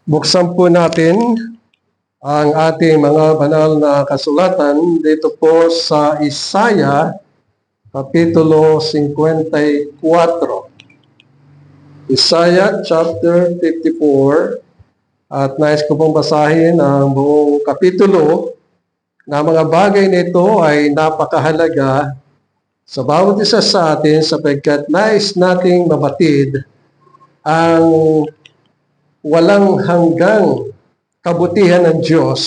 Buksan po natin ang ating mga banal na kasulatan dito po sa Isaiah, Kapitulo 54. Isaiah chapter 54, at nais ko pong basahin ang buong kapitulo na mga bagay nito ay napakahalaga sa bawat isa sa atin sapagkat nais nating mabatid ang walang hanggang kabutihan ng Diyos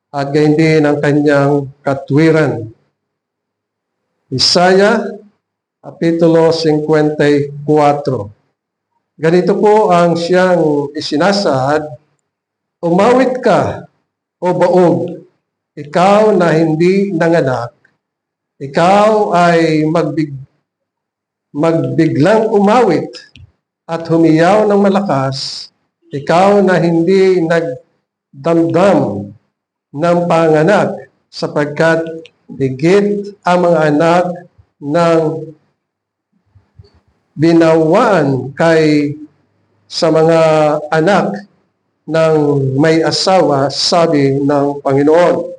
at gayon din ang kanyang katwiran. Isaiah, Kapitulo 54. Ganito po ang siyang isinasad: "Umawit ka, o baog, ikaw na hindi nanganak. Ikaw ay magbiglang umawit at humiyaw ng malakas. Ikaw na hindi nagdamdam ng panganak, sapagkat higit ang mga anak ng binawaan sa mga anak ng may asawa, sabi ng Panginoon.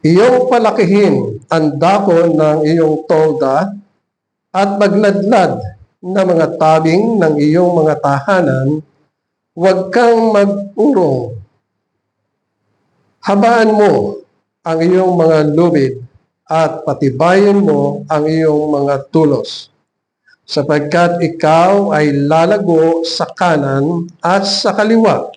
Iyong palakihin ang dako ng iyong tolda at magladlad na mga tabing ng iyong mga tahanan. Huwag kang mag-urong. Habaan mo ang iyong mga lubid at patibayin mo ang iyong mga tulos, sapagkat ikaw ay lalago sa kanan at sa kaliwa,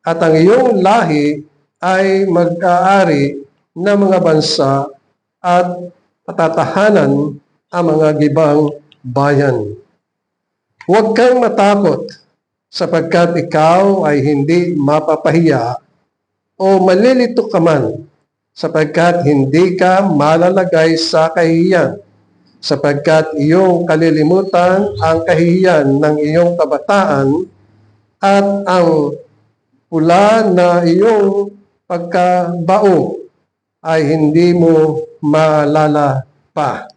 at ang iyong lahi ay mag-aari ng mga bansa at patatahanan ang mga gibang bayan. Huwag kang matakot, sapagkat ikaw ay hindi mapapahiya o malilito ka man, sapagkat hindi ka malalagay sa kahihiyan, sapagkat iyong kalilimutan ang kahihiyan ng iyong kabataan at ang pula na iyong pagkabao ay hindi mo maalala pa,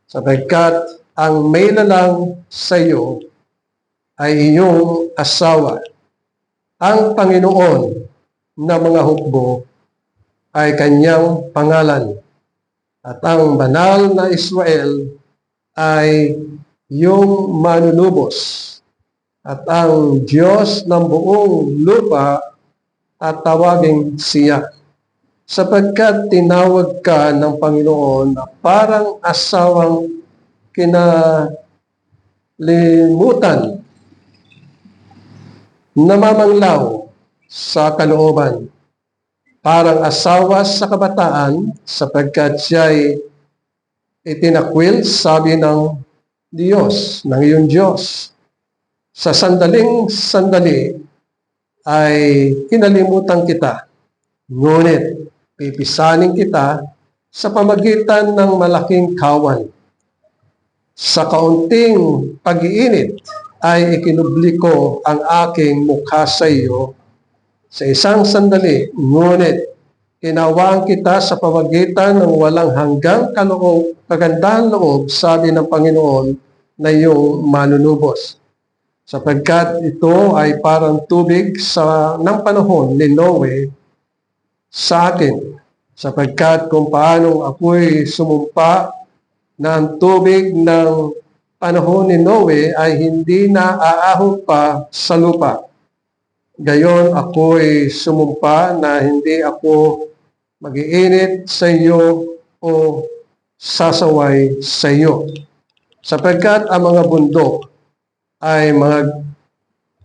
sapagkat ang may lalang sa iyo ay iyong asawa. Ang Panginoon na mga hukbo ay kanyang pangalan, at ang banal na Israel ay iyong manunubos, at ang Diyos ng buong lupa at tawagin siya, sapagkat tinawag ka ng Panginoon na parang asawang kinalimutan, namamanglaw sa kalooban, parang asawa sa kabataan, sapagkat siya'y itinakwil, sabi ng Diyos, ng iyong Diyos. Sa sandaling sandali ay kinalimutan kita, ngunit pipisanin kita sa pamagitan ng malaking kawan. Sa kaunting pag-iinit ay ikinubli ko ang aking mukha sa iyo sa isang sandali, ngunit kinawaan kita sa pamagitan ng walang hanggang kagandahan loob, sabi ng Panginoon na iyong manunubos. Sapagkat ito ay parang tubig ng panahon ni Noe sa akin, sapagkat kung paanong ako'y sumumpa na ang tubig ng panahon ni Noe ay hindi na aahon pa sa lupa, gayon ako'y sumumpa na hindi ako mag-iinit sa iyo o sasaway sa iyo, sapagkat ang mga bundok ay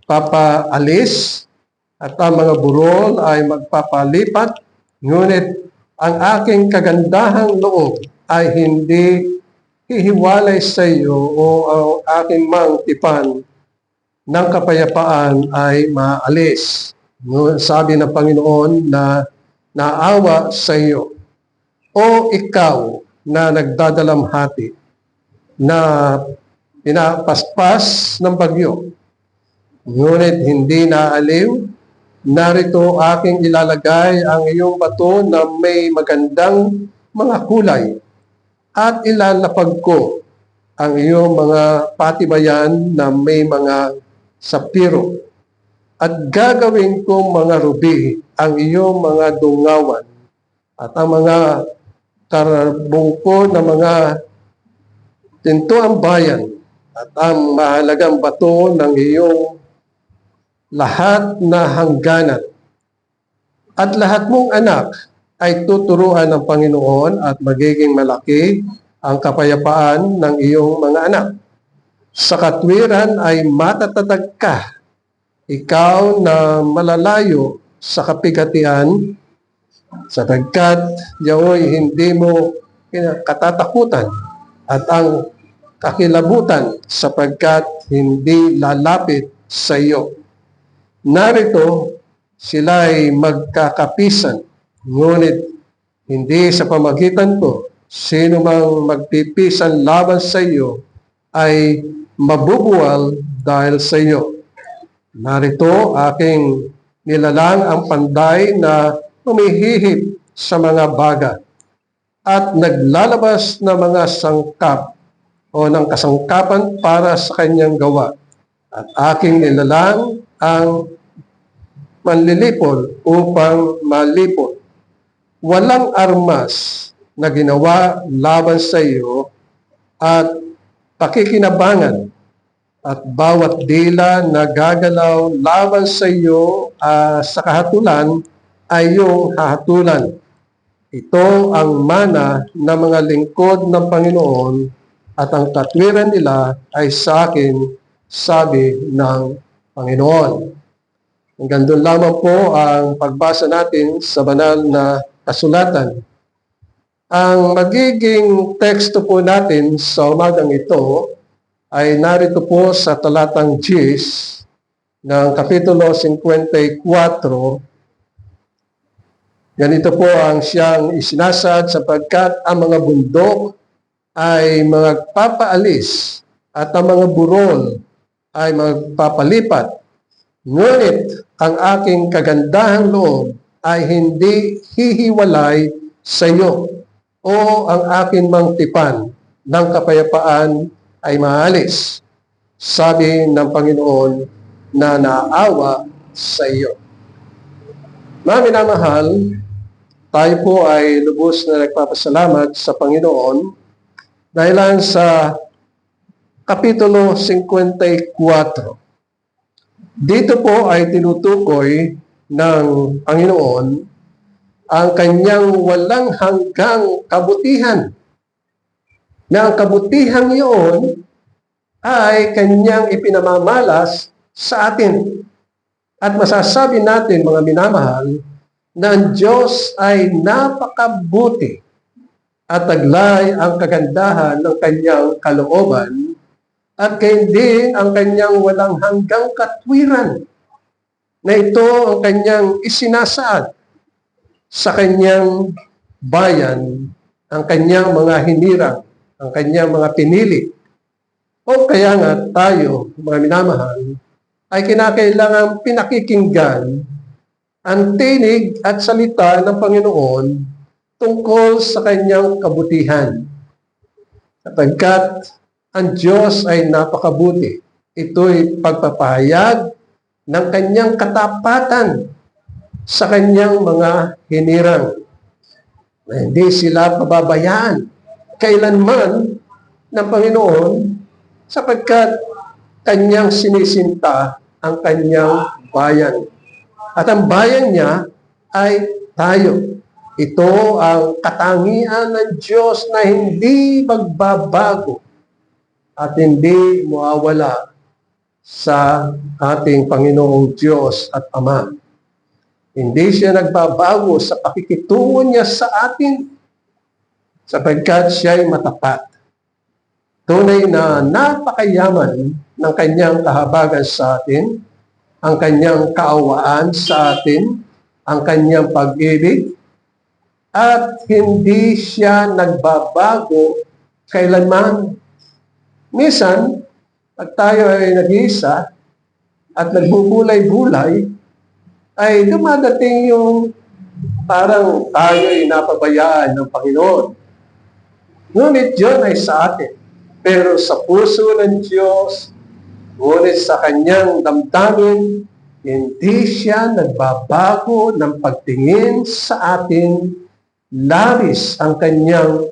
magpapaalis at ang mga burol ay magpapalipat, ngunit ang aking kagandahang loob ay hindi hihiwalay sa iyo, o ang aking mang tipan ng kapayapaan ay maalis. Sabi ng Panginoon na naawa sa iyo. O ikaw na nagdadalamhati, na pinapaspas ng bagyo, ngunit hindi naaliw, narito aking ilalagay ang iyong bato na may magandang mga kulay, at ilalapag ko ang iyong mga patibayan na may mga sapiro, at gagawin kong mga rubi ang iyong mga dungawan at ang mga karabungko na mga tintuang bayan at ang mahalagang bato ng iyong lahat na hangganan. At lahat mong anak ay tuturuan ng Panginoon at magiging malaki ang kapayapaan ng iyong mga anak. Sa katwiran ay matatatag ka, ikaw na malalayo sa kapigatian, sapagkat yaoy hindi mo katatakutan at ang kakilabutan sapagkat hindi lalapit sa iyo. Narito, sila ay magkakapisan, ngunit hindi sa pamagitan ko. Sino mang magpipisan laban sa iyo ay mabubuwal dahil sa iyo. Narito aking nilalang ang panday na humihihip sa mga baga at naglalabas na mga sangkap o ng kasangkapan para sa kanyang gawa. At aking nilalang ang manlilipol upang malipol. Walang armas na ginawa laban sa iyo at pakikinabangan at bawat dila na gagalaw laban sa iyo sa kahatulan ay iyong hahatulan. Ito ang mana ng mga lingkod ng Panginoon at ang katwiran nila ay sa akin, sabi ng Panginoon. Hanggang doon lamang po ang pagbasa natin sa banal na kasulatan. Ang magiging teksto po natin sa umagang ito ay narito po sa talatang 10 ng Kapitulo 54. Ganito po ang siyang isinasad sapagkat ang mga bundok ay magpapaalis at ang mga burol ay magpapalipat. Ngunit ang aking kagandahang loob ay hindi hihiwalay sa iyo o ang aking mang tipan ng kapayapaan ay maalis, sabi ng Panginoon na naawa sa iyo. Mga minamahal, tayo po ay lubos na nagpapasalamat sa Panginoon dahil sa Kapitulo 54. Dito po ay tinutukoy ng Panginoon ang kanyang walang hanggang kabutihan. Na ang kabutihan iyon ay kanyang ipinamamalas sa atin. At masasabi natin, mga minamahal, na ang Diyos ay napakabuti at taglay ang kagandahan ng kanyang kalooban at kayo din ang kanyang walang hanggang katwiran na ito ang kanyang isinasaad sa kanyang bayan, ang kanyang mga hinirang, ang kanyang mga pinili. O kaya nga tayo, mga minamahal, ay kinakailangan pinakikinggan ang tinig at salita ng Panginoon tungkol sa kanyang kabutihan. Sapagkat ang Diyos ay napakabuti. Ito'y pagpapahayag ng kanyang katapatan sa kanyang mga hinirang. Na hindi sila pababayaan kailanman ng Panginoon sapagkat kanyang sinisinta ang kanyang bayan. At ang bayan niya ay tayo. Ito ang katangian ng Diyos na hindi magbabago at hindi mawawala sa ating Panginoong Diyos at Ama. Hindi siya nagbabago sa pakikitungo niya sa atin sapagkat siya ay matapat. Tunay na napakayaman ng kanyang kahabagan sa atin, ang kanyang kaawaan sa atin, ang kanyang pag-ibig, at hindi siya nagbabago kailanman. Minsan, pag tayo ay nag-iisa at nagbubulay-bulay, ay dumadating yung parang tayo ay napabayaan ng Panginoon. Ngunit yun ay sa atin. Pero sa puso ng Diyos Ngunit sa kanyang damdamin, hindi siya nagbabago ng pagtingin sa atin. Labis ang kanyang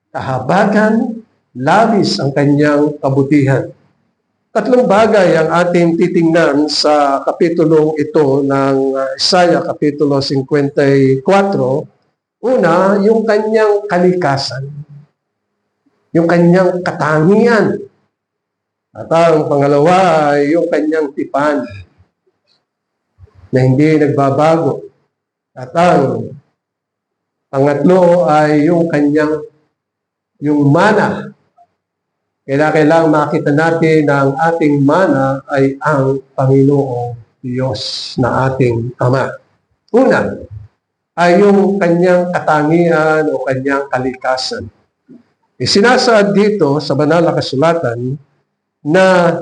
kahabagan, labis ang kanyang kabutihan. Tatlong bagay ang ating titingnan sa kapitulong ito ng Isaiah, kapitulo 54. Una, yung kanyang kalikasan, yung kanyang katangian. At ang pangalawa ay yung kanyang tipan na hindi nagbabago. At ang pangatlo ay yung kanyang mana. Kailangang makita natin na ang ating mana ay ang Panginoong Diyos na ating Ama. Una, ay yung kanyang katangian o kanyang kalikasan. Sinasaad dito sa banal na kasulatan na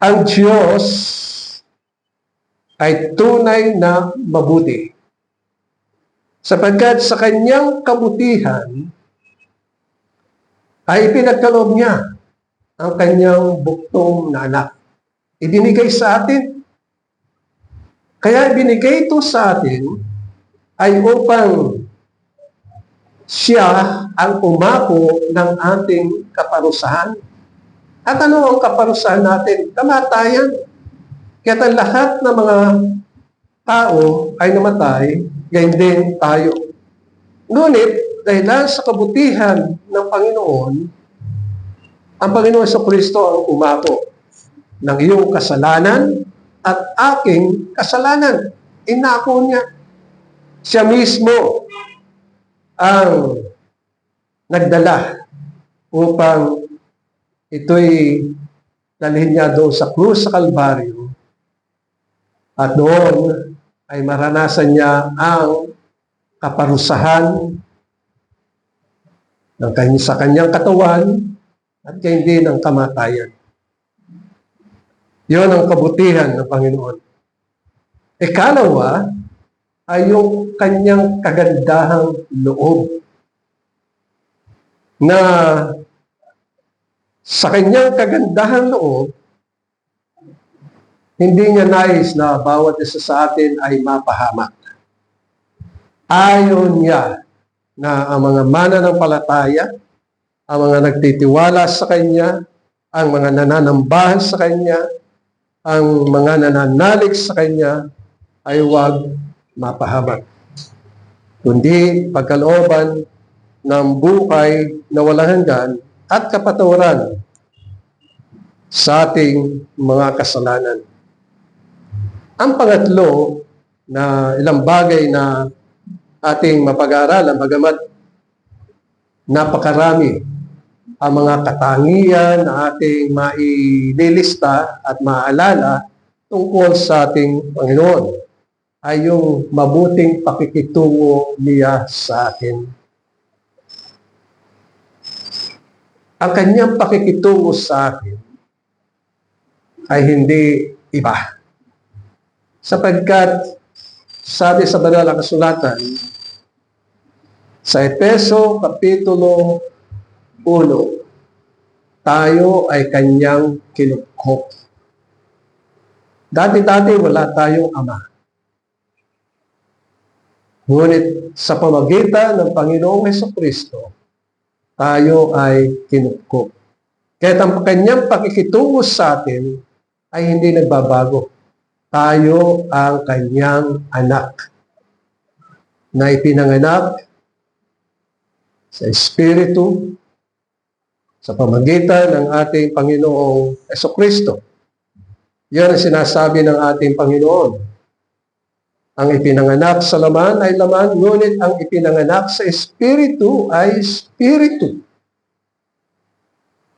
ang Diyos ay tunay na mabuti. Sapagkat sa kanyang kabutihan ay ipinagkaloob niya ang kanyang buktong na anak. Ibinigay sa atin. Kaya ibinigay ito sa atin ay upang siya ang umako ng ating kaparusahan. At ano ang kaparusahan natin? Kamatayan. Kaya lahat ng mga tao ay namatay, gayon din tayo. Ngunit, dahil sa kabutihan ng Panginoon, ang Panginoon sa Kristo ang umako ng iyong kasalanan at aking kasalanan. Inako niya. Siya mismo ang nagdala upang ito'y dalhin niya doon sa krus sa Kalbaryo at doon ay maranasan niya ang kaparusahan sa kanyang katawan at gayon din ang kamatayan. Yun ang kabutihan ng Panginoon. Ikalawa ay yung kanyang kagandahang loob na sa kanyang kagandahang loob, hindi niya nais na bawat isa sa atin ay mapahamak. Ayaw niya na ang mga mananampalataya, ang mga nagtitiwala sa Kanya, ang mga nananambahan sa Kanya, ang mga nananalig sa Kanya, ay huwag mapahamak. Kundi pagkalooban ng buhay na walang hanggan at kapatawaran sa ating mga kasalanan. Ang pangatlo na ilang bagay na ating mapag-aaralan, bagamat napakarami ang mga katangian na ating maililista at maalala tungkol sa ating Panginoon, ay yung mabuting pakikitungo niya sa atin. Ang kanyang pakikitungo sa atin ay hindi iba. Sapagkat sabi sa banal na kasulatan, sa Efeso Kapitulo 1, tayo ay kanyang kinukhok. Dati-dati wala tayong ama. Ngunit sa pamagitan ng Panginoong Jesucristo, tayo ay kinukhok. Kaya ang kanyang pakikitungo sa atin ay hindi nagbabago. Tayo ang kanyang anak na ipinanganak sa Espiritu sa pamagitan ng ating Panginoong Jesucristo. Yan ang sinasabi ng ating Panginoon. Ang ipinanganak sa laman ay laman, ngunit ang ipinanganak sa Espiritu ay Espiritu.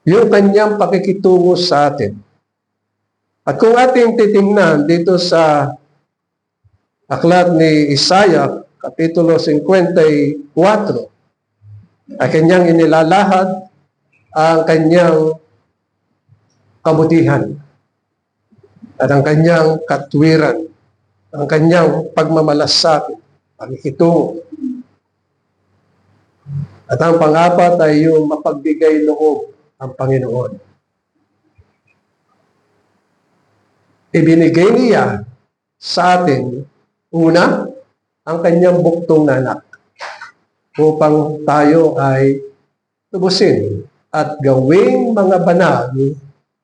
Yung kanyang pakikitungo sa atin. At kung ating titingnan dito sa aklat ni Isaiah, Kapitulo 54, ay kanyang inilalahad ang kanyang kabutihan at ang kanyang katwiran, ang kanyang pagmamalasakit, pakikitungo. At ang pang-apat ay yung mapagbigay loob ang Panginoon. Ibinigay niya sa atin, una, ang kanyang buktong na anak upang tayo ay tubusin at gawing mga banal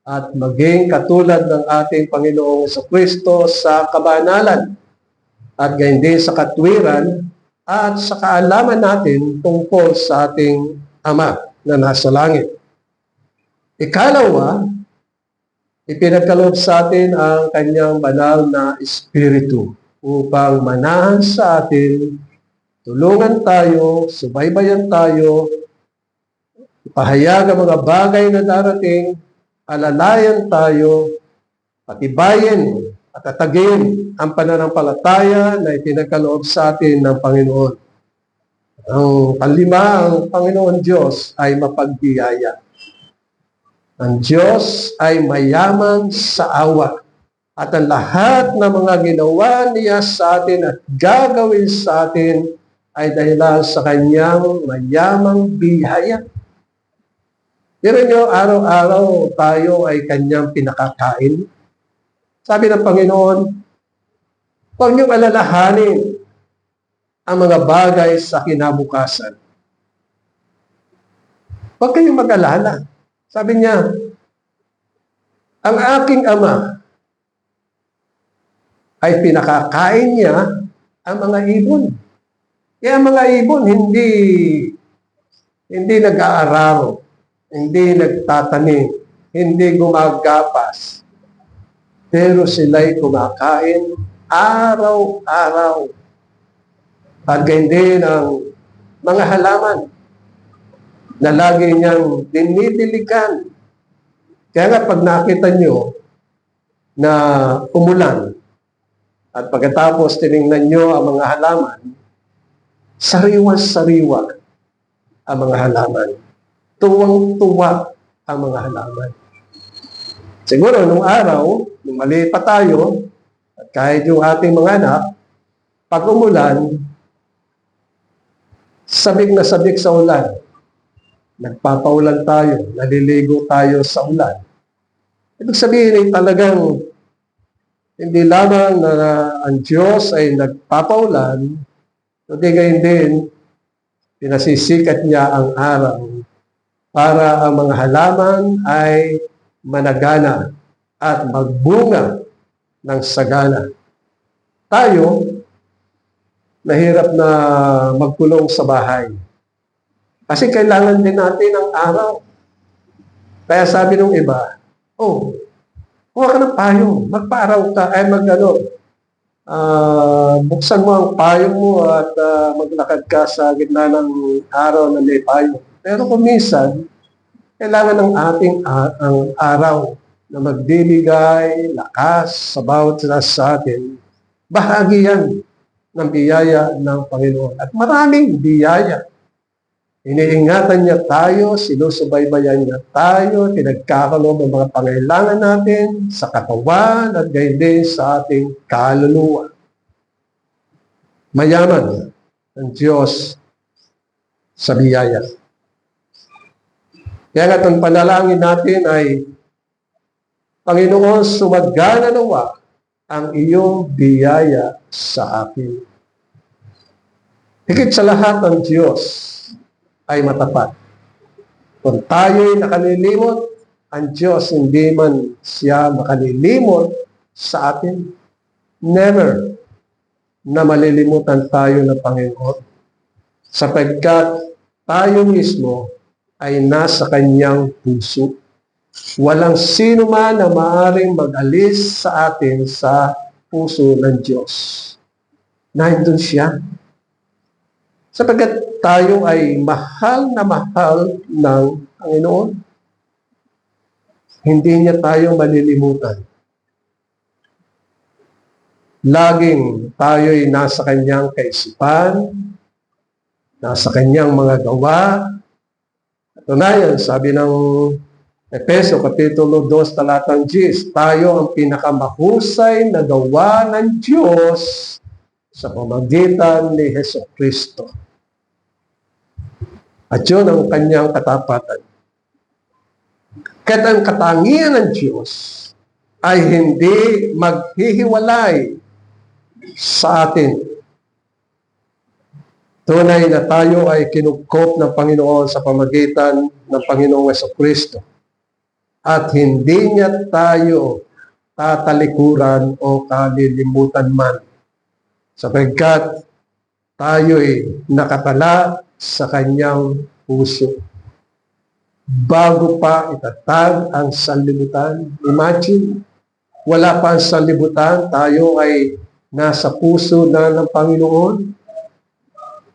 at maging katulad ng ating Panginoong Jesucristo sa kabanalan at gayon din sa katwiran at sa kaalaman natin tungkol sa ating Ama na nasa langit. Ikalawa, ipinagkaloob sa atin ang kanyang banal na Espiritu upang manahan sa atin, tulungan tayo, subaybayan tayo, ipahayag ang mga bagay na darating, alalayan tayo, patibayin at tatagin ang pananampalataya na ipinagkaloob sa atin ng Panginoon. Ang panlima, ang Panginoon Diyos ay mapagbiyaya. Ang Diyos ay mayaman sa awa. At ang lahat ng mga ginawa niya sa atin at gagawin sa atin ay dahilan sa kanyang mayamang biyaya. Pero nyo, araw-araw tayo ay kanyang pinakakain. Sabi ng Panginoon, huwag niyong alalahanin ang mga bagay sa kinabukasan. Huwag kayong mag-alala. Sabi niya, ang aking Ama ay pinakakain niya ang mga ibon. Kaya ang mga ibon hindi nag-aararo, hindi nagtatanim, hindi gumagapas. Pero sila'y kumakain araw-araw. At gayon din ang mga halaman na lagi niyang dinidiligan. Kaya nga pag nakita niyo na umulan at pagkatapos tinignan niyo ang mga halaman, sariwa-sariwa ang mga halaman. Tuwang-tuwa ang mga halaman. Siguro nung araw, nung mali pa tayo, at kahit yung ating mga anak, pag umulan, sabik na sabik sa ulan. Nagpapaulan tayo, naliligo tayo sa ulan. Ibig sabihin ay talagang hindi lamang na ang Diyos ay nagpapaulan, kundi gayon din, pinasisikat niya ang araw para ang mga halaman ay managana at magbunga ng sagana. Tayo, nahirap na magkulong sa bahay. Kasi kailangan din natin ang araw. Kaya sabi ng iba, kuha ka ng payong, magpa-araw ka, buksan mo ang payong mo at maglakad ka sa gitna ng araw na may payong. Pero kung minsan, kailangan ng ating ang araw na magbibigay lakas sa bawat isa sa atin. Bahagi yan ng biyaya ng Panginoon. At maraming biyaya. Iniingatan niya tayo, sinusubaybayan niya tayo, pinagkakaloob ang mga pangailangan natin sa katawan at gayon din sa ating kaluluwa. Mayaman ang Diyos sa biyaya. Kaya nga ang panalangin natin ay, Panginoon, sumagana nawa ang iyong biyaya sa akin. Higit sa lahat ang Diyos ay matapat. Kung tayo'y nakalilimot, ang Diyos hindi man siya makalilimot sa atin. Never na malilimutan tayo ng Panginoon. Sapagkat tayo mismo ay nasa kanyang puso. Walang sino man na maaaring mag-alis sa atin sa puso ng Diyos. Nandun siya. Sapagkat tayo ay mahal na mahal ng Panginoon. Hindi niya tayo malilimutan. Laging tayo'y nasa kanyang kaisipan, nasa kanyang mga gawa. Katunayan, sabi ng Efeso, Kapitulo 2, talatang 10, tayo ang pinakamahusay na gawa ng Diyos sa pamamagitan ni Jesucristo. At yun ang kanyang katapatan. Kaya ang katangian ng Diyos ay hindi maghihiwalay sa atin. Tunay na tayo ay kinukop ng Panginoon sa pamagitan ng Panginoong Jesucristo. At hindi niya tayo tatalikuran o kalilimutan man, sapagkat tayo'y nakatala sa kanyang puso. Bago pa itatag ang sanlibutan, imagine, wala pa ang sanlibutan, tayo ay nasa puso na ng Panginoon.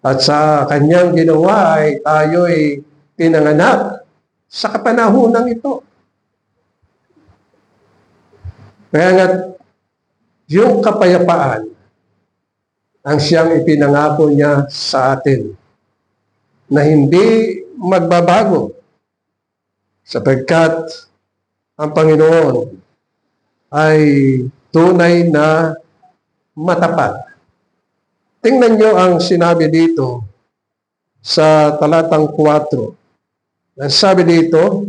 At sa kanyang ginawa ay tayo ay pinanganak sa kapanahonang ito. Kaya nga, yung kapayapaan ang siyang ipinangako niya sa atin na hindi magbabago sapagkat ang Panginoon ay tunay na matapat. Tingnan niyo ang sinabi dito sa talatang 4. Ang sabi dito,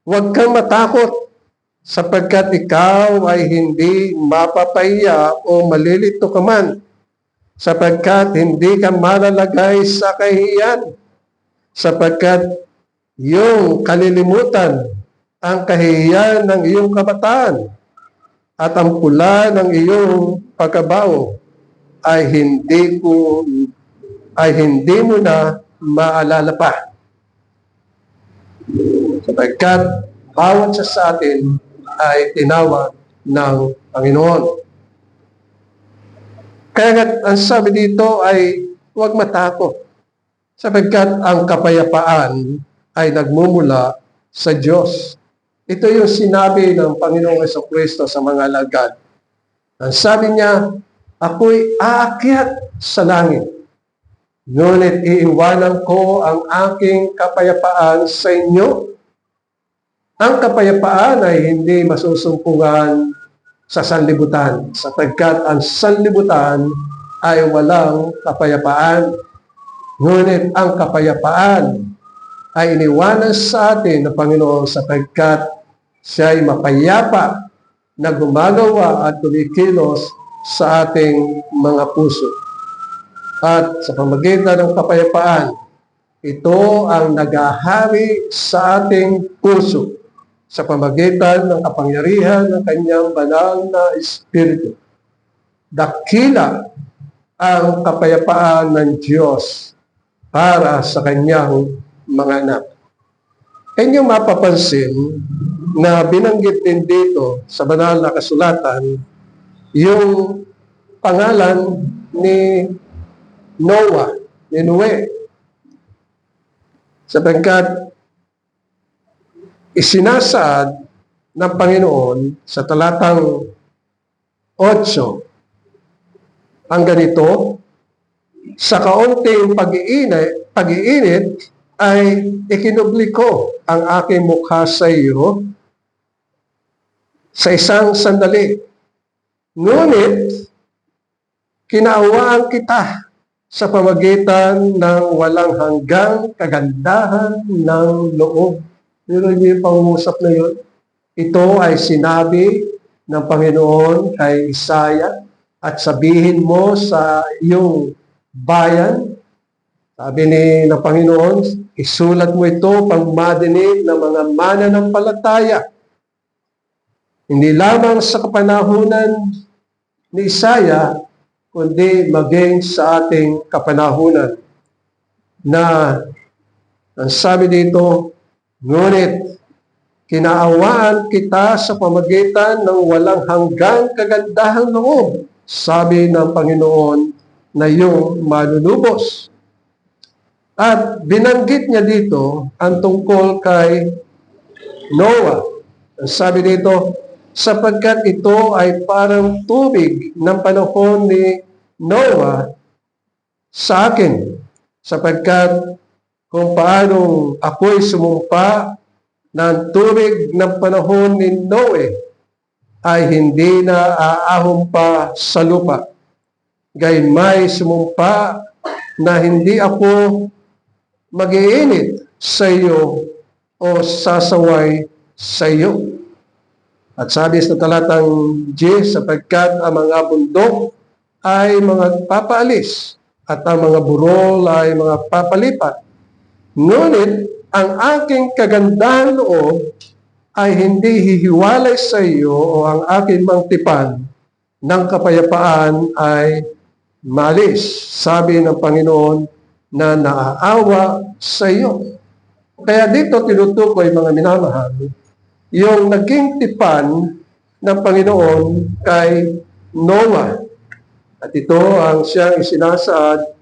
huwag kang matakot sapagkat ikaw ay hindi mapapahiya o malilito ka man, sapagkat hindi ka malalagay sa kahihiyan, sapagkat yung kalilimutan ang kahihiyan ng iyong kabataan at ang pula ng iyong pagkabao ay hindi mo na maalala pa. Sapagkat bawat sa atin ay tinawag ng Panginoon. Kaya nga, ang sabi dito ay huwag matakot, sapagkat ang kapayapaan ay nagmumula sa Diyos. Ito yung sinabi ng Panginoong Jesucristo sa mga alagad. Ang sabi niya, ako'y aakyat sa langit, ngunit iiwanan ko ang aking kapayapaan sa inyo. Ang kapayapaan ay hindi masusumpungan sa sanlibutan, sapagkat ang sanlibutan ay walang kapayapaan. Ngunit ang kapayapaan ay iniwanan sa atin ng Panginoon sapagkat siya ay mapayapa na gumagawa at kumikilos sa ating mga puso. At sa pamagitan ng kapayapaan, ito ang naghahari sa ating puso sa pamagitan ng kapangyarihan ng kanyang banal na Espiritu. Dakila ang kapayapaan ng Diyos para sa kanyang mga anak. Inyong mapapansin na binanggit din dito sa banal na kasulatan yung pangalan ni Noah, ni Noe. Sapagkat isinasaad ng Panginoon sa talatang 8 ang ganito, sa kaunting pag-iinit ay ikinubli ko ang aking mukha sa iyo sa isang sandali. Ngunit, kinaawaan kita sa pamagitan ng walang hanggang kagandahan ng loob. Pero yung pangusap na yun, ito ay sinabi ng Panginoon kay Isaiah, at sabihin mo sa iyong bayan, sabi ng Panginoon, isulat mo ito pang madinig ng mga mananampalataya. Hindi lamang sa kapanahunan ni Isaiah, kundi maging sa ating kapanahunan. Na, ang sabi dito, ngunit, kinaawaan kita sa pamagitan ng walang hanggang kagandahang loob, sabi ng Panginoon na iyong malulubos. At binanggit niya dito ang tungkol kay Noah. Ang sabi dito, sapagkat ito ay parang tubig ng panahon ni Noah sa akin, sapagkat kung paano ako'y sumumpa ng tubig ng panahon ni Noe ay hindi na aahon pa sa lupa. Gayunmay sumumpa na hindi ako mag-iinit sa iyo o sasaway sa iyo. At sabi sa talatang G, sapagkat ang mga bundok ay mga papaalis at ang mga burol ay mga papalipat. Ngunit ang aking kagandahan loob ay hindi hihiwalay sa iyo o ang aking mang tipan ng kapayapaan ay maalis. Sabi ng Panginoon na naaawa sa iyo. Kaya dito tinutukoy, mga minamahal, yung naging tipan ng Panginoon kay Noah. At ito ang siyang isinasaad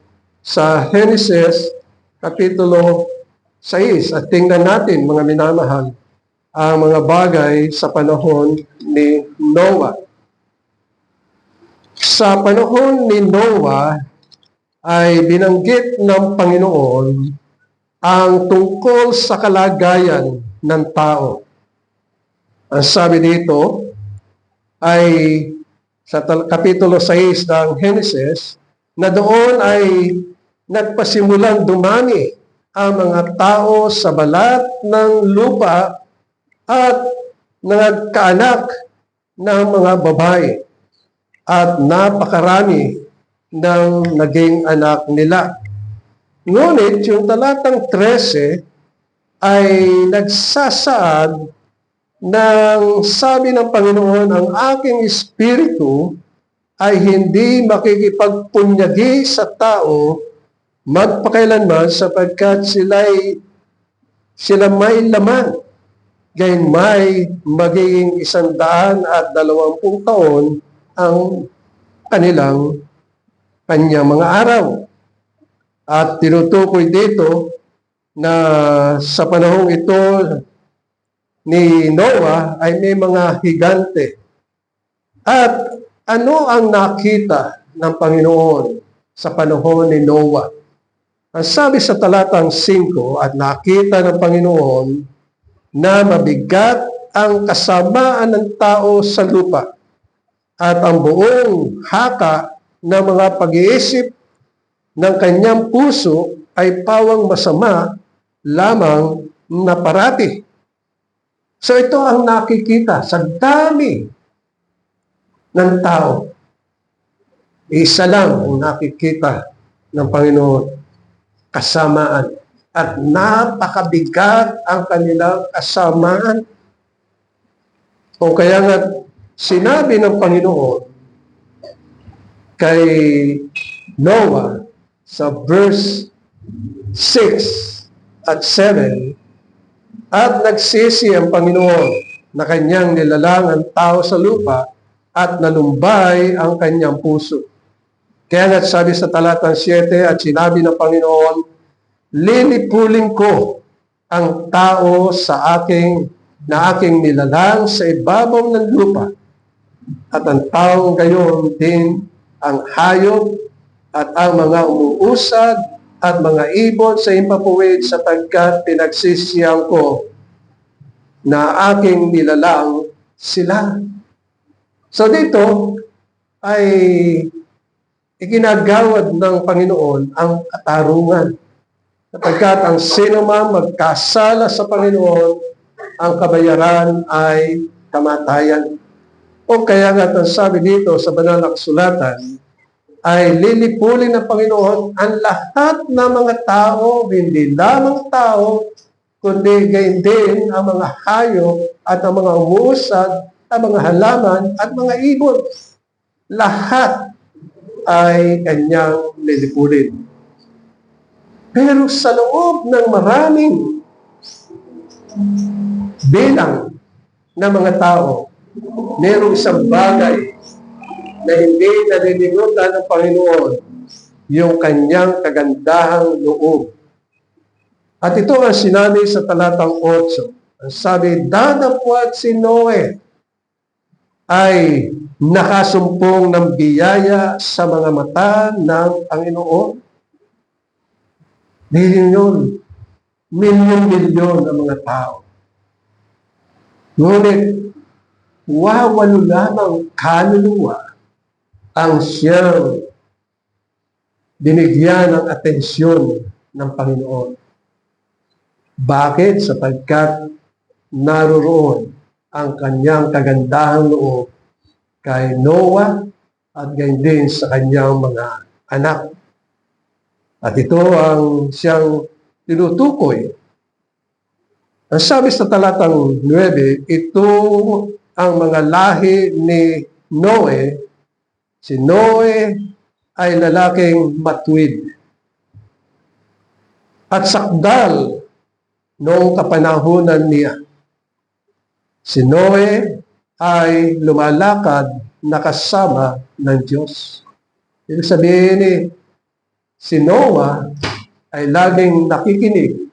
sa Genesis Kapitulo 6. At tingnan natin, mga minamahal, ang mga bagay sa panahon ni Noah. Sa panahon ni Noah ay binanggit ng Panginoon ang tungkol sa kalagayan ng tao. Ang sabi dito ay sa Kapitulo 6 ng Genesis na doon ay nagpasimulang dumami ang mga tao sa balat ng lupa at nagkaanak ng mga babae at napakarami ng naging anak nila. Ngunit yung talatang 13 ay nagsasaad ng sabi ng Panginoon, ang aking espiritu ay hindi makikipagpunyagi sa tao magpakailanman sapagkat sila may laman. Gayon may magiging 120 taon ang kanyang mga araw. At tinutukoy dito na sa panahong ito ni Noah ay may mga higante. At ano ang nakita ng Panginoon sa panahon ni Noah? Ang sabi sa talatang 5, at nakita ng Panginoon na mabigat ang kasamaan ng tao sa lupa at ang buong haka ng mga pag-iisip ng kanyang puso ay pawang masama lamang na parati. So ito ang nakikita sa dami ng tao. Isa lang ang nakikita ng Panginoon, kasamaan. At napakabigat ang kanilang kasamaan. O kaya nga sinabi ng Panginoon kay Noah sa verse 6 at 7, at nagsisi ang Panginoon na kanyang nilalang ang tao sa lupa at nalumbay ang kanyang puso. Kaya nga sabi sa talatang 7, at sinabi ng Panginoon, lilipulin ko ang tao sa aking nilalang sa ibabaw ng lupa, at ang taong gayon din ang hayop at ang mga umuusad at mga ibon sa impapuwid, sapagkat pinagsisiyang ko na aking nilalang sila. So dito ay iginagawad ng Panginoon ang katarungan. Sapagkat ang sino man magkasala sa Panginoon, ang kabayaran ay kamatayan. O kaya nga ang sabi dito sa banal na kasulatan, ay lilipulin ng Panginoon ang lahat ng mga tao, hindi lamang tao, kundi gayon din ang mga hayop at ang mga umuusad, ang mga halaman at mga ibon. Lahat ay kanyang lilipulin. Pero sa loob ng maraming bilang ng mga tao, mayroong isang bagay na hindi nalilimutan ng Panginoon, yung kanyang kagandahang loob. At ito ang sinabi sa talatang 8. Ang sabi, dadapwat si Noe ay nakasumpong ng biyaya sa mga mata ng Panginoon. Milyon-milyon ang mga tao. Ngunit, wawalo lamang kaluluwa ang siyang binigyan ng atensyon ng Panginoon. Bakit? Sapagkat naroroon ang kanyang kagandahang loob kay Noah at gayon din sa kanyang mga anak. At ito ang siyang tinutukoy. Ang sabi sa talatang 9, ito ang mga lahi ni Noe. Si Noe ay lalaking matuwid at sakdal noong kapanahunan niya. Si Noe ay lumalakad na kasama ng Diyos. Ibig sabihin si Noah ay laging nakikinig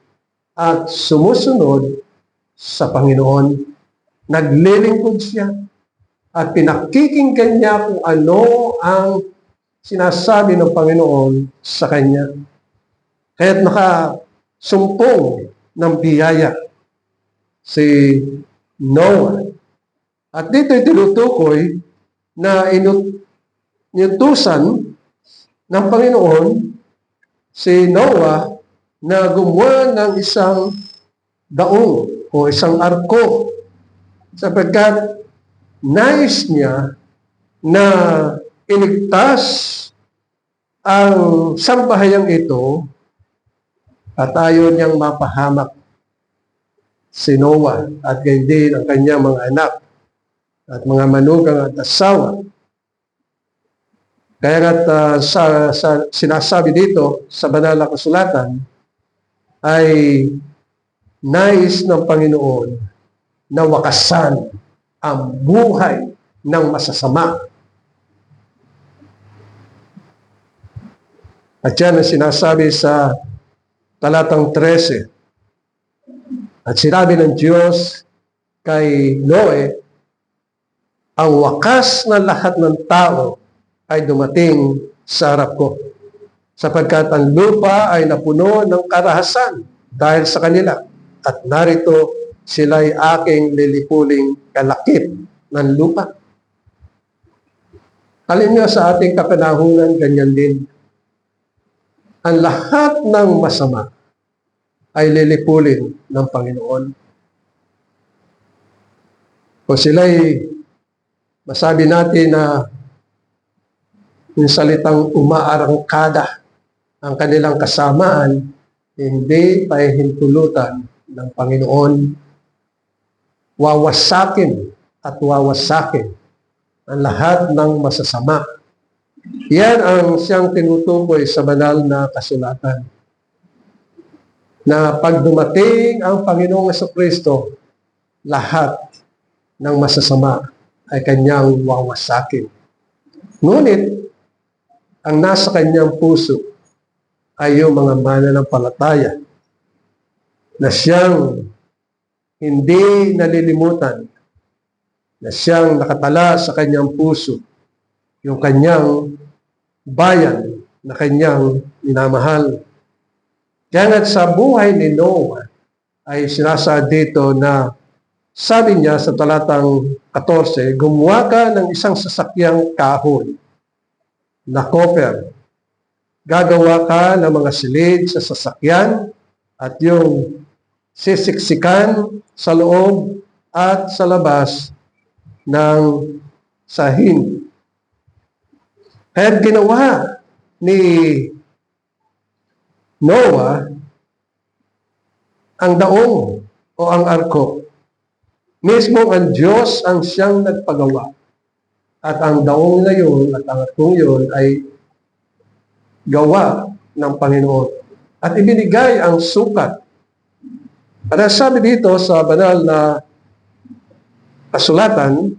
at sumusunod sa Panginoon. Naglilingkod siya at pinakikinggan niya kung ano ang sinasabi ng Panginoon sa kanya. Kaya't nakasumpong ng biyaya si Noah. At dito'y tinutukoy na inutusan ng Panginoon si Noah na gumawa ng isang daong o isang arko sapagkat nais niya na iligtas ang sambahayang ito at ayaw niyang mapahamak si Noah at gayon din ang kanyang mga anak at mga manugang at asawa. Kaya nga sinasabi dito sa banal na kasulatan ay nais ng Panginoon na wakasan ang buhay ng masasama. At yan ang sinasabi sa talatang 13. At sinabi ng Diyos kay Noe, ang wakas na lahat ng tao ay dumating sa harap ko, sapagkat ang lupa ay napuno ng karahasan dahil sa kanila, at narito sila'y aking lilipuling kalakip ng lupa. Alin nga sa ating kapanahunan, ganyan din. Ang lahat ng masama ay lilipulin ng Panginoon. Kung sila'y masabi natin na yung salitang umaarangkada ang kanilang kasamaan, hindi pahihintulutan ng Panginoon. Wawasakin at wawasakin ang lahat ng masasama. Yan ang siyang tinutukoy sa banal na kasulatan. Na pag dumating ang Panginoong Jesucristo, lahat ng masasama ay kanyang wawasakin. Ngunit, ang nasa kanyang puso ay yung mga mananampalataya na siyang hindi nalilimutan, na siyang nakatala sa kanyang puso, yung kanyang bayan na kanyang minamahal. Kaya nga sa buhay ni Noah ay sinasabi dito na sabi niya sa talatang 14, gumawa ka ng isang sasakyang kahoy na copper. Gagawa ka ng mga silid sa sasakyan at yung sisiksikan sa loob at sa labas ng sahin. Kaya ginawa ni Noah ang daong o ang arko. Mismo ang Diyos ang siyang nagpagawa. At ang daong na yun at ang arkong yun ay gawa ng Panginoon. At ibinigay ang sukat. Para sabi dito sa banal na kasulatan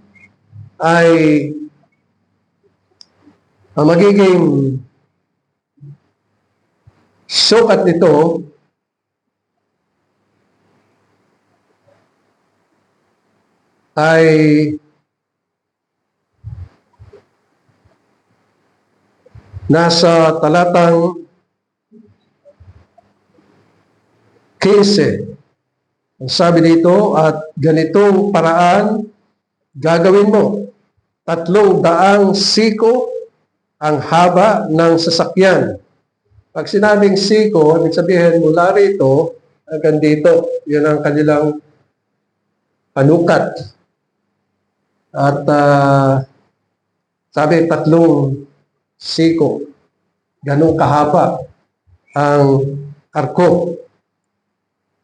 ay ang magiging sukat nito ay nasa talatang 15. Ang sabi dito, at ganitong paraan gagawin mo. 300 siko ang haba ng sasakyan. Pag sinabing siko, ibig sabihin mula rito hanggang dito, yun ang kanilang panukat. At sabi, 3 siko. Ganun kahaba ang arko.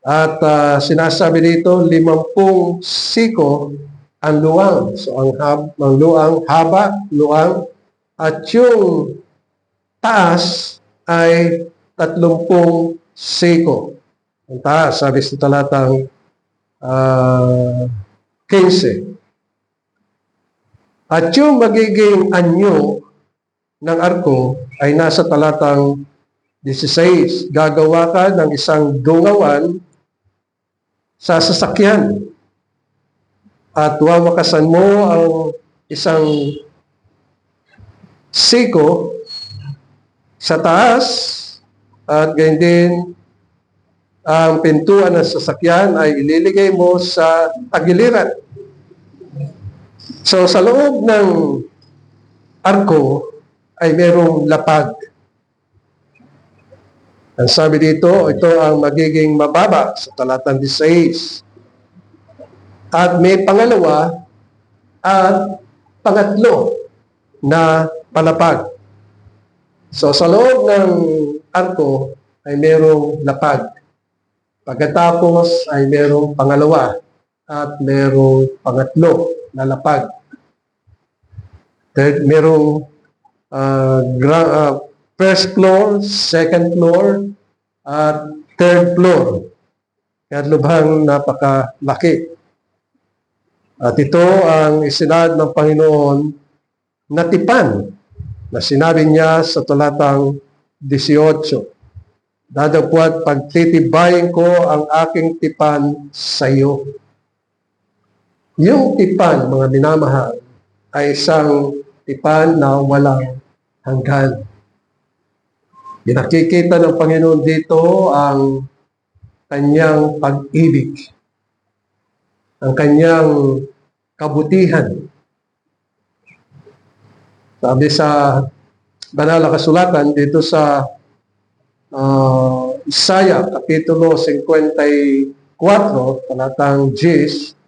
At sinasabi dito, 50 siko ang luwang. So ang luwang, haba, luwang. At yung taas ay 30 siko. Ang taas, sabi sa talatang 15. At yung magiging anyo ng arko ay nasa talatang 16. Gagawa ka ng isang dungawan sa sasakyan at wawakasan mo ang isang siko sa taas at ganyan din ang pintuan ng sasakyan ay ililigay mo sa tagiliran. So sa loob ng arko ay merong lapag. Ang sabi dito, ito ang magiging mababa sa talatang 16. At may pangalawa at pangatlo na palapag. So sa loob ng arko ay merong lapag. Pagkatapos ay merong pangalawa at merong pangatlo na lapag. Merong first floor, second floor, at third floor. Kaya lubhang napakalaki. At ito ang isinad ng Panginoon na tipan na sinabi niya sa talatang 18. Dadagpwat pagtitibayin ko ang aking tipan sa iyo. Yung tipan, mga minamahal, ay isang tipan na walang hanggan. Pinakikita ng Panginoon dito ang kanyang pag-ibig, ang kanyang kabutihan. Sabi sa banal na kasulatan dito sa Isaiah, Kapitulo 54, talatang 10,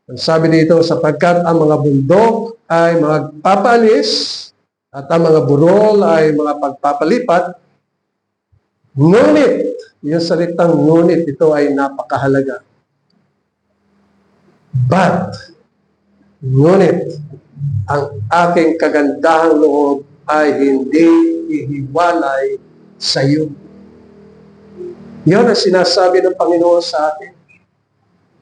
ang sabi dito, sapagkat ang mga bundok ay magpapaalis at ang mga burol ay mga pagpapalipat, ngunit, yung salitang ngunit, ito ay napakahalaga. But, ngunit, ang aking kagandahang loob ay hindi ihiwalay sa iyo. Yan ang sinasabi ng Panginoon sa atin.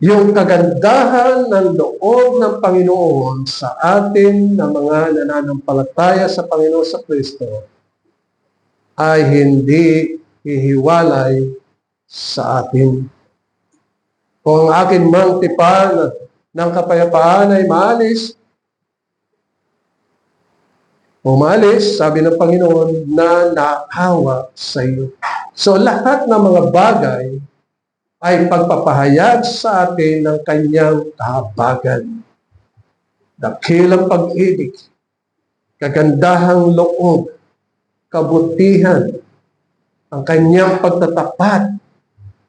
Yung kagandahan ng loob ng Panginoon sa atin na mga nananampalataya sa Panginoon sa Kristo ay hindi hihiwalay sa atin. Kung ang akin mang tipan ng kapayapaan ay umalis, sabi ng Panginoon, na naawa sa iyo. So lahat ng mga bagay ay pagpapahayag sa atin ng kanyang kahabagan. Dakilang pag-ibig, kagandahang loob, kabutihan, ang kanyang pagtatapat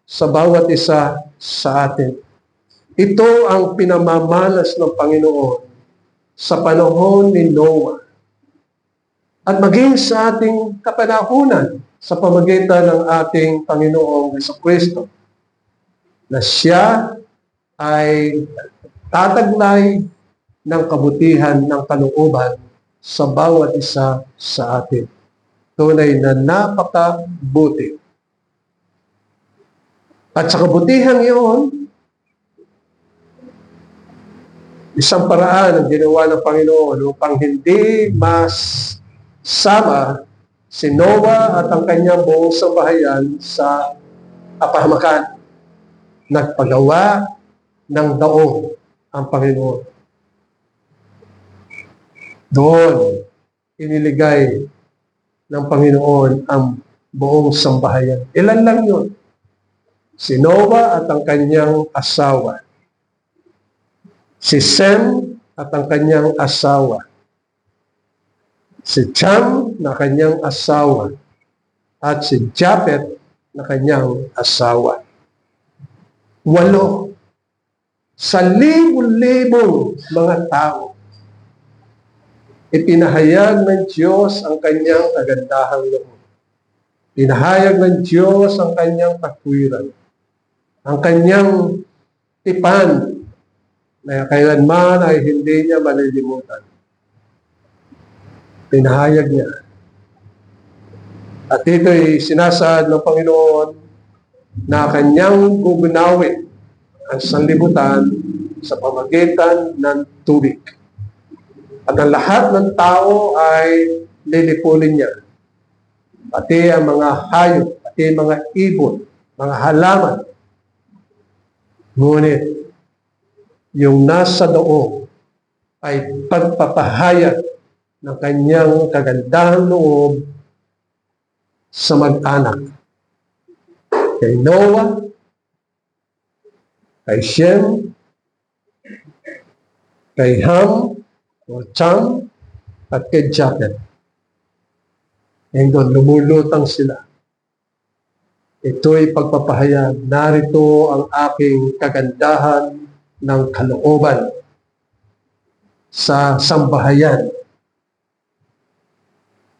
sa bawat isa sa atin. Ito ang pinamamalas ng Panginoon sa panahon ni Noah at maging sa ating kapanahunan sa pamagitan ng ating Panginoong Jesucristo, na siya ay tataglay ng kabutihan ng kalooban sa bawat isa sa atin. Tunay na napakabuti. At sa kabutihan iyon, isang paraan ang ginawa ng Panginoon upang hindi mas sama si Noah at ang kanyang buong sambahayan sa kapahamakan. Nagpagawa ng daong ang Panginoon. Doon, iniligay ng Panginoon ang buong sambahayan. Ilan lang yun? Si Noah at ang kanyang asawa. Si Sem at ang kanyang asawa. Si Cham na kanyang asawa. At si Japhet na kanyang asawa. 8 sa libo-libong mga tao. Ipinahayag ng Diyos ang kanyang kagandahang loob. Pinahayag ng Diyos ang kanyang katwiran, ang kanyang tipan na kailanman ay hindi niya malilimutan. Pinahayag niya. At ito'y sinasaad ng Panginoon na kanyang gugunawin ang sanlibutan sa pamagitan ng tubig. At ang lahat ng tao ay lilipulin niya. Pati ang mga hayop, pati ang mga ibon, mga halaman. Ngunit, yung nasa loob ay pagpapahayag ng kanyang kagandahang loob sa mag-anak. Kay Noah, kay Shem, kay Ham, o Cham, at kay Japheth. Ngayon, lumulutang sila. Ito'y pagpapahayag, narito ang aking kagandahan ng kalooban sa sambahayan.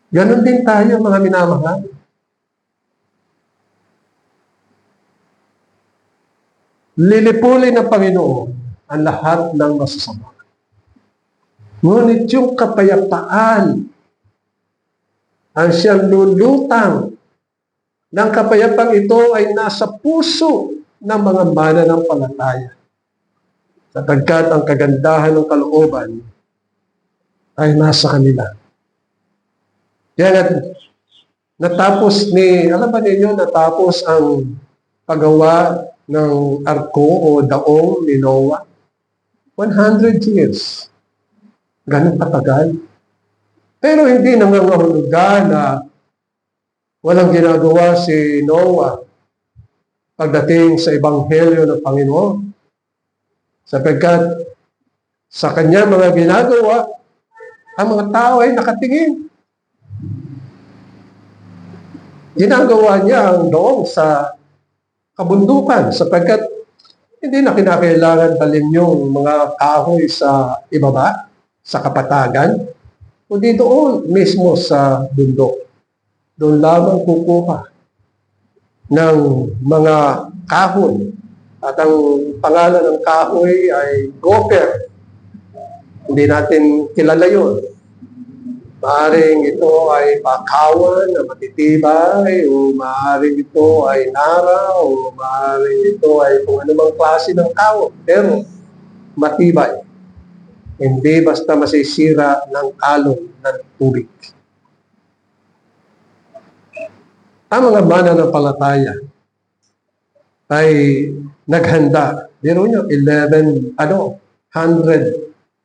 Ganon din tayo, mga minamahal. Lilipulin ng Panginoon ang lahat ng masasama. Ngunit yung kapayapaan ang siyang lulutang ng kapayapang ito ay nasa puso ng mga mananampalataya. Sapagkat ang kagandahan ng kalooban ay nasa kanila. Kaya natapos alam ba ninyo, natapos ang paggawa ng arko o daong ni Noah? 100 years. Ganun katagal. Pero hindi nangangahulugan na walang ginagawa si Noah pagdating sa Ebanghelyo ng Panginoon. Sapagkat sa kanya mga ginagawa, ang mga tao ay nakatingin. Ginagawa niya ang doon sa kabundukan sapagkat hindi na kinakailangan dalhin yung mga kahoy sa ibaba, sa kapatagan, kundi doon mismo sa bundok. Doon lamang kukuha ng mga kahoy. At ang pangalan ng kahoy ay gopher. Hindi natin kilala yun. Maaaring ito ay pakawan na matitibay, o maaaring ito ay nara, o maaaring ito ay kung anumang klase ng kahoy. Pero matibay. Hindi basta masisira ng alon ng tubig. Ang mga mananampalataya ay naghanda. Biro nyo, 100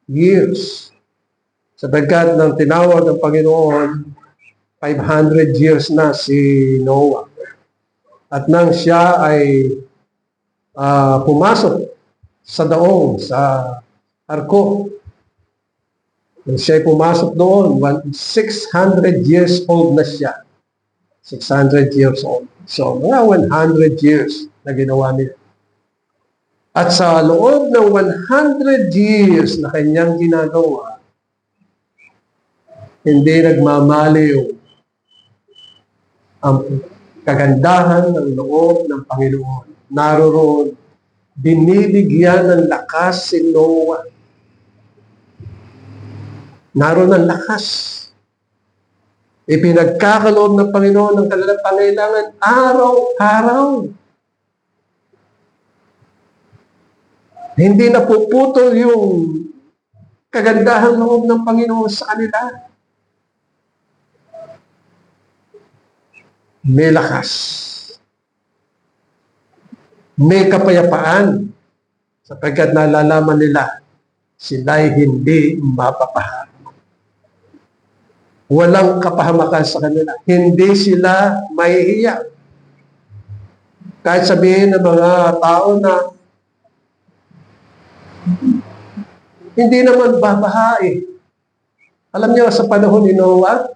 years. Sapagkat nang tinawag ng Panginoon, 500 years na si Noah. At nang siya ay pumasok sa daong, sa arko, nang siya ay pumasok doon, 600 years old na siya. 600 years old. So, mga 100 years na ginawa niya. At sa loob ng 100 years na kanyang ginagawa, hindi nagmamaliw ang kagandahan ng loob ng Panginoon. Naroon, binibigyan ng lakas si Noah. Naroon ang lakas. Ipinagkakaloob ng Panginoon ng kanilang pangailangan araw-araw. Hindi napuputol yung kagandahang loob ng Panginoon sa kanila. May lakas. May kapayapaan. Sapagkat nalalaman nila, sila'y hindi mapapahamak. Walang kapahamakan sa kanila. Hindi sila mahihiya. Kahit sabihin ng mga tao na hindi naman babahae. Alam niyo, sa panahon ni Noah,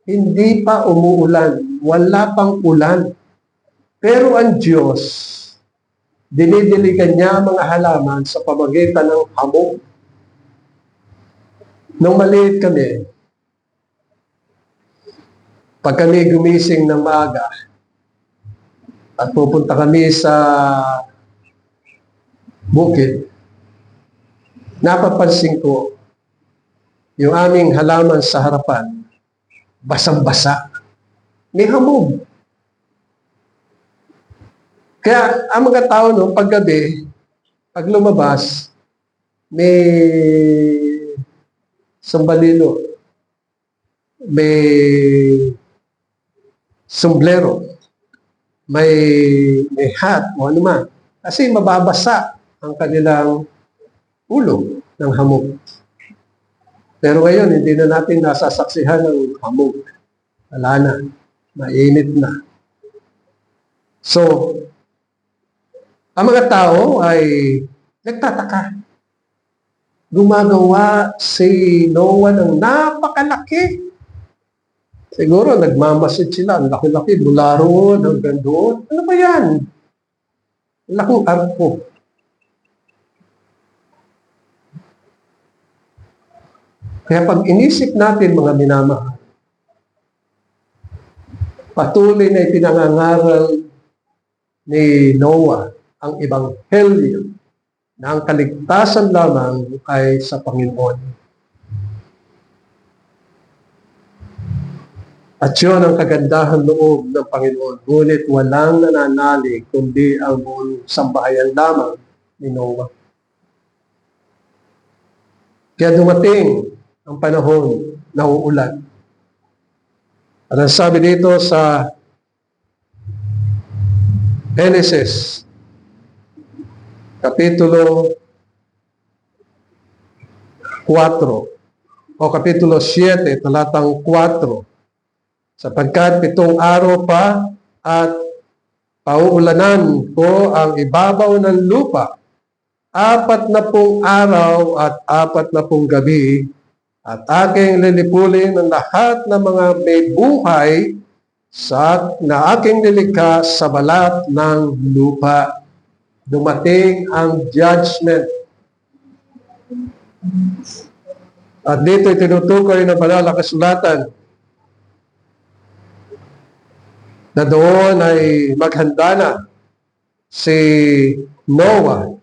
hindi pa umuulan. Wala pang ulan. Pero ang Diyos, dinidiligan niya ang mga halaman sa pamagitan ng hamog. Nung maliit kami, pag kami gumising ng maaga at pupunta kami sa bukid, napapansin ko yung aming halaman sa harapan, basang-basa. May hamog. Kaya ang mga tao no, paggabi, pag lumabas, may sambalilo, may sombrero, may hat o ano man. Kasi mababasa ang kanilang ulo ng hamog. Pero ngayon, hindi na natin nasasaksihan ng hamog. Wala na. Mainit na. So, ang mga tao ay nagtataka. Gumagawa si Noah ng napakalaki. Siguro nagmamasid sila. Ang laki-laki, mula roon hanggang doon. Ano ba yan? Laking arko. Kaya pag inisip natin mga minamahal, patuloy na ipinangangaral ni Noah ang ebanghelyo na ang kaligtasan lamang ay sa Panginoon. At yun ang kagandahan loob ng Panginoon. Ngunit walang nananalig kundi ang buong sambahayan lamang ni Noah. Kaya dumating ang panahon na uulan. At ang sabi dito sa Genesis, Kapitulo 4 o Kapitulo 7, talatang 4, sapagkat 7 araw pa at pauulanan ko ang ibabaw ng lupa, 40 araw at 40 gabi, at aking lilipulin ang lahat ng mga may buhay na aking nilikha sa balat ng lupa. Dumating ang judgment. At dito tinutukoy ng banal na kasulatan na doon ay maghanda na si Noah.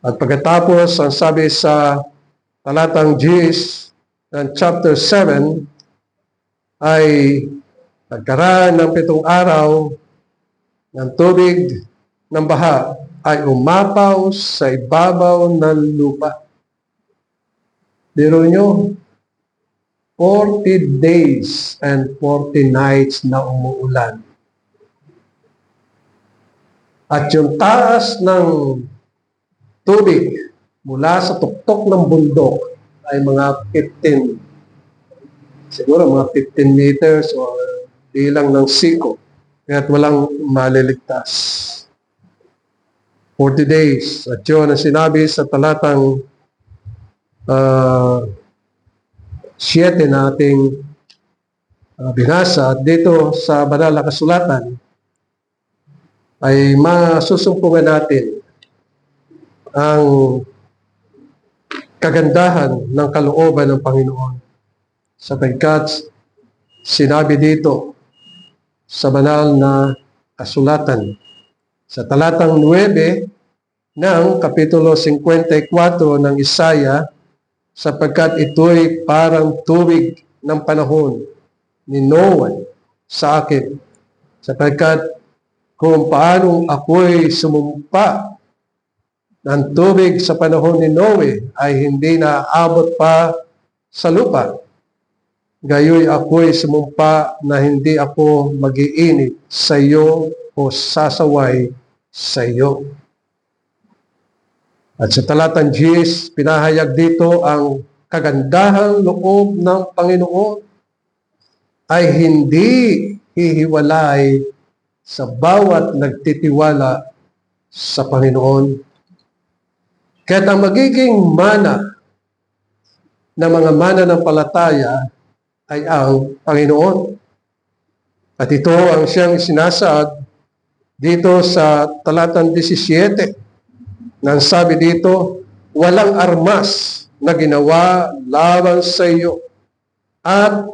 At pagkatapos, ang sabi sa talatang 10 ng chapter 7 ay nagkaraan ng 7 araw ng tubig ng baha ay umapaw sa ibabaw ng lupa. Biro nyo, 40 days and 40 nights na umuulan. At yung taas ng tubig mula sa tuktok ng bundok ay mga 15, siguro mga 15 meters o bilang ng siko. Kaya't walang maliligtas. 40 days. At yun ang sinabi sa talatang 7 na ating binasa. At dito sa banal na kasulatan ay masusumpungan natin ang kagandahan ng kalooban ng Panginoon. Sapagkat sinabi dito sa banal na kasulatan sa talatang 9 ng Kapitulo 54 ng Isaya, sapagkat ito'y parang tubig ng panahon ni Noah sa akin, sapagkat kung paanong ako'y sumumpa ng tubig sa panahon ni Noe ay hindi na abot pa sa lupa, gayoy ako'y sumumpa na hindi ako mag-iinit sa iyo o sasaway sa iyo. At sa talatang 10, pinahayag dito ang kagandahang loob ng Panginoon ay hindi hihiwalay sa bawat nagtitiwala sa Panginoon. Kaya ang magiging mana ng mga mananampalataya ay ang Panginoon. At ito ang siyang sinasaad dito sa talatang 17, nang sabi dito, walang armas na ginawa laban sa iyo at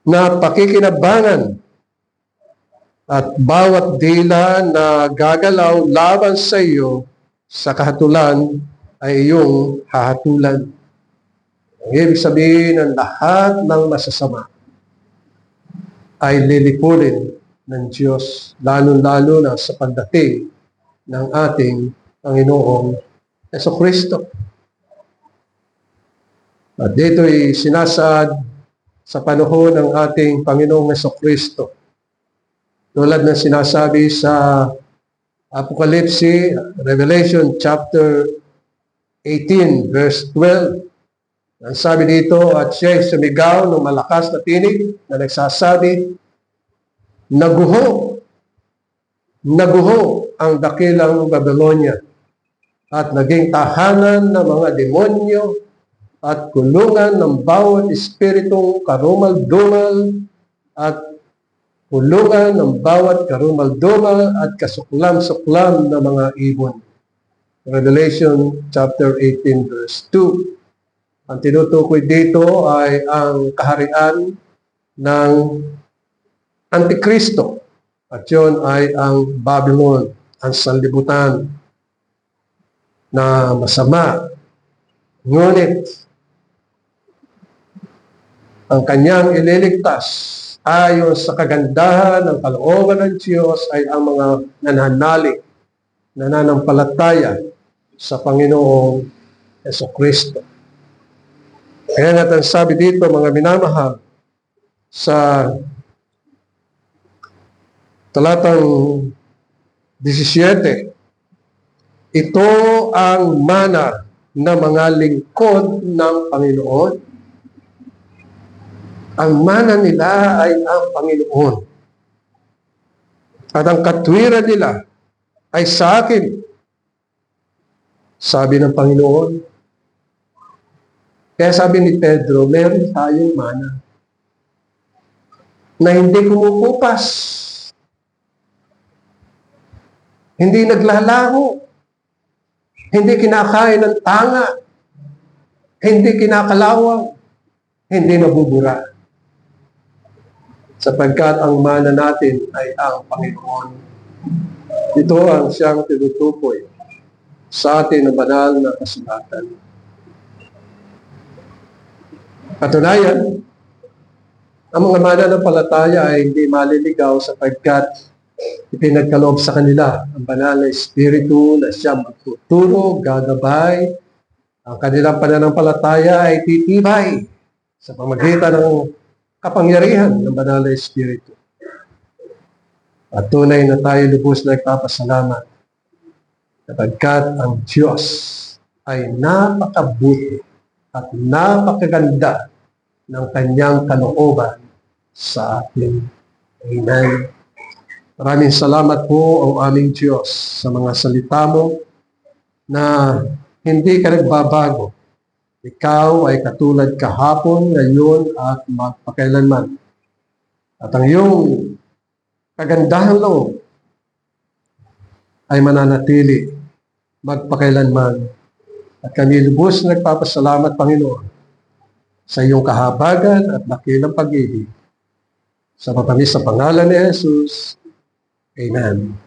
na pakikinabangan at bawat dila na gagalaw laban sa iyo sa kahatulan ay iyong hahatulan. Ang ibig sabihin ng lahat ng masasama ay lilipunin ng Diyos, lalo-lalo na sa pagdating ng ating Panginoong Jesucristo. At dito'y sinasaad sa panahon ng ating Panginoong Jesucristo. Tulad ng sinasabi sa Apocalypse, Revelation chapter 18, verse 12. Ang sabi dito, at siya'y sumigaw ng malakas na tinig na nagsasabi, naguho ang dakilang Babylonia at naging tahanan ng mga demonyo at kulungan ng bawat espiritong karumal-dumal at kulungan ng bawat karumal-dumal at kasuklam-suklam ng mga ibon. Revelation chapter 18 verse 2. Ang tinutukoy dito ay ang kaharian ng Antikristo. At yun ay ang Babylon, ang sanlibutan na masama. Ngunit, ang kanyang ililigtas ayon sa kagandahan ng kalooban ng Diyos ay ang mga nananalig, nananampalataya sa Panginoong Jesucristo. Kaya natin sabi dito, mga minamahal, sa talatang 17, ito ang mana ng mga lingkod ng Panginoon. Ang mana nila ay ang Panginoon. At ang katwiran nila ay sa akin, sabi ng Panginoon. Kaya sabi ni Pedro, meron tayong mana na hindi kumukupas, hindi naglalaho, hindi kinakain ng tanga, hindi kinakalawang, hindi nabubura. Sapagkat ang mana natin ay ang Panginoon. Ito ang siyang tinutukoy sa atin ng banal na kasulatan. Katunayan, ang mga mananampalataya ay hindi maliligaw sapagkat ipinagkaloob sa kanila ang banal na Espiritu na siyang magtuturo, gagabay. Ang kanilang pananampalataya ay titibay sa pamagitan ng kapangyarihan ng banal na Espiritu. At tunay na tayo lubos na nagpapasalamat sapagkat ang Diyos ay napakabuti at napakaganda ng kanyang kalooban sa atin. Amen. Maraming salamat po o aming Diyos sa mga salita mo na hindi ka nagbabago. Ikaw ay katulad kahapon, ngayon at magpakailanman. At ang iyong kagandahang loob ay mananatili magpakailanman. At kami lubos nagpapasalamat, Panginoon, sa iyong kahabagan at dakilang pag-ibig. Sa matamis sa pangalan ni Jesus. Amen.